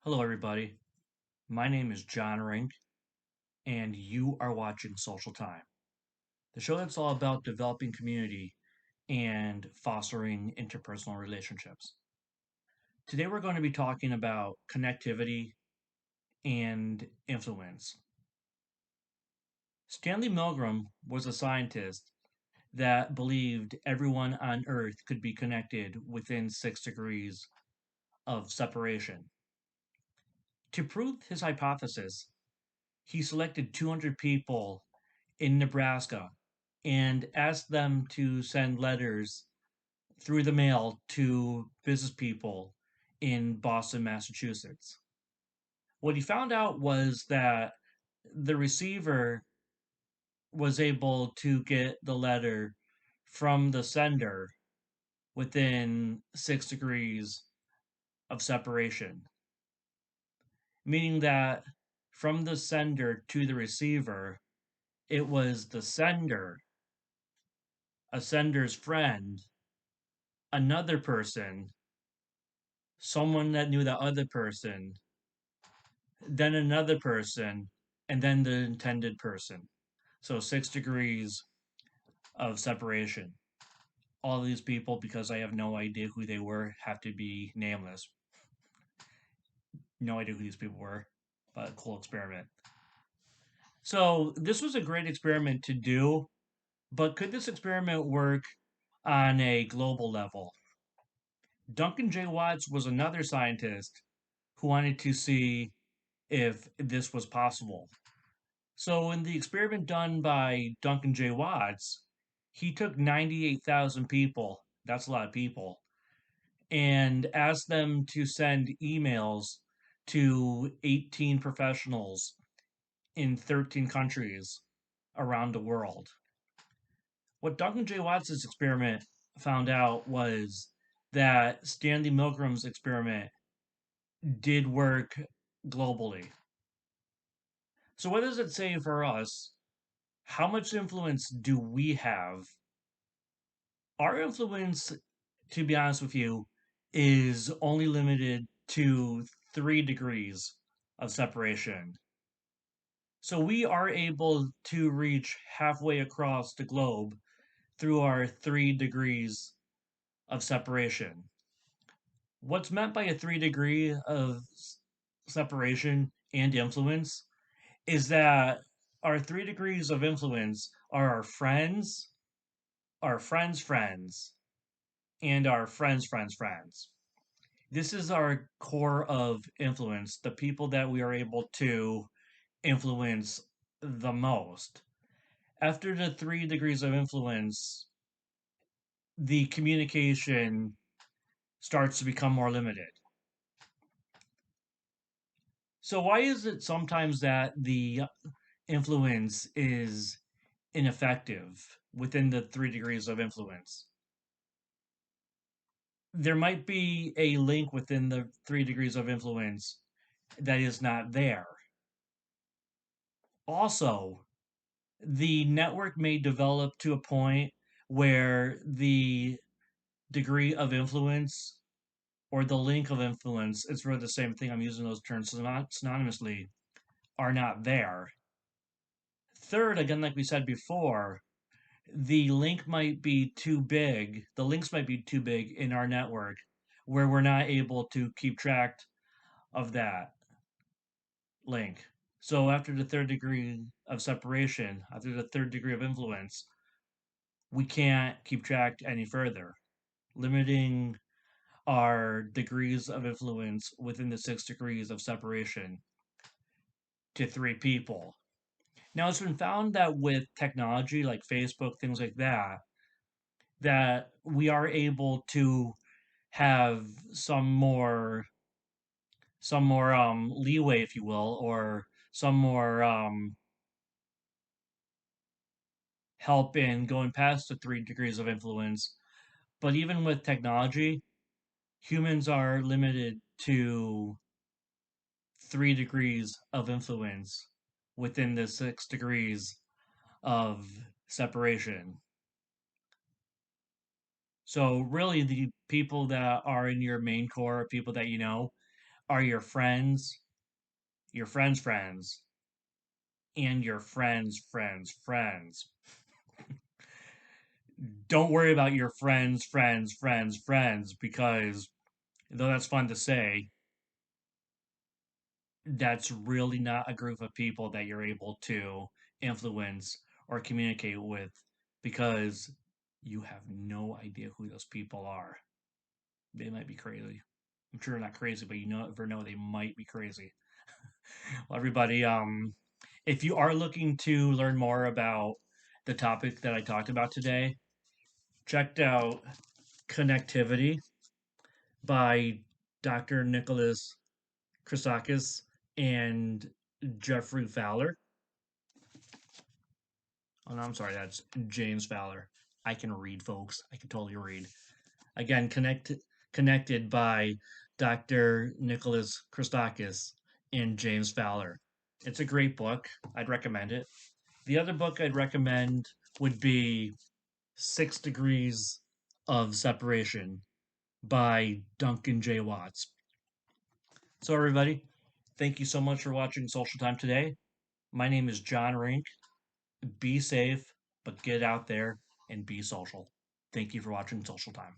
Hello, everybody. My name is John Rink, and you are watching Social Time, the show that's all about developing community and fostering interpersonal relationships. Today, we're going to be talking about connectivity and influence. Stanley Milgram was a scientist that believed everyone on Earth could be connected within 6 degrees of separation. To prove his hypothesis, he selected 200 people in Nebraska and asked them to send letters through the mail to business people in Boston, Massachusetts. What he found out was that the receiver was able to get the letter from the sender within 6 degrees of separation, meaning that from the sender to the receiver, it was the sender, a sender's friend, another person, someone that knew the other person, then another person, and then the intended person. So 6 degrees of separation. All these people, because I have no idea who they were, have to be nameless. No idea who these people were, but cool experiment. So this was a great experiment to do, but could this experiment work on a global level? Duncan J. Watts was another scientist who wanted to see if this was possible. So, in the experiment done by Duncan J. Watts, he took 98,000 people, that's a lot of people, and asked them to send emails to 18 professionals in 13 countries around the world. What Duncan J. Watts' experiment found out was that Stanley Milgram's experiment did work globally. So, what does it say for us? How much influence do we have? Our influence, to be honest with you, is only limited to 3 degrees of separation. So we are able to reach halfway across the globe through our 3 degrees of separation. What's meant by a 3 degree of separation and influence is that our 3 degrees of influence are our friends' friends, and our friends' friends. This is our core of influence, the people that we are able to influence the most. After the 3 degrees of influence, the communication starts to become more limited. So, why is it sometimes that the influence is ineffective within the 3 degrees of influence? There might be a link within the 3 degrees of influence that is not there. Also, the network may develop to a point where the degree of influence or the link of influence, it's really the same thing, I'm using those terms synonymously, are not there. Third, again, like we said before, the link might be too big, the links might be too big in our network where we're not able to keep track of that link. So after the 3rd degree of separation, after the 3rd degree of influence, we can't keep track any further, limiting our degrees of influence within the 6 degrees of separation to 3 people. Now, it's been found that with technology like Facebook, things like that, that we are able to have some more leeway, if you will, or some more help in going past the 3 degrees of influence. But even with technology, humans are limited to 3 degrees of influence within the 6 degrees of separation. So really the people that are in your main core, people that you know, are your friends' friends, and your friends' friends. Don't worry about your friends' friends' friends, because though that's fun to say, that's really not a group of people that you're able to influence or communicate with, because you have no idea who those people are. They might be crazy. I'm sure they're not crazy, but you never know, they might be crazy. Well, everybody, if you are looking to learn more about the topic that I talked about today, checked out Connectivity by Dr. Nicholas Christakis and Jeffrey Fowler. Oh, no, I'm sorry, that's James Fowler. I can read, folks. I can totally read. Again, connected by Dr. Nicholas Christakis and James Fowler. It's a great book. I'd recommend it. The other book I'd recommend would be 6 Degrees of Separation by Duncan J. Watts. So, everybody, thank you so much for watching Social Time today. My name is John Rink. Be safe, but get out there and be social. Thank you for watching Social Time.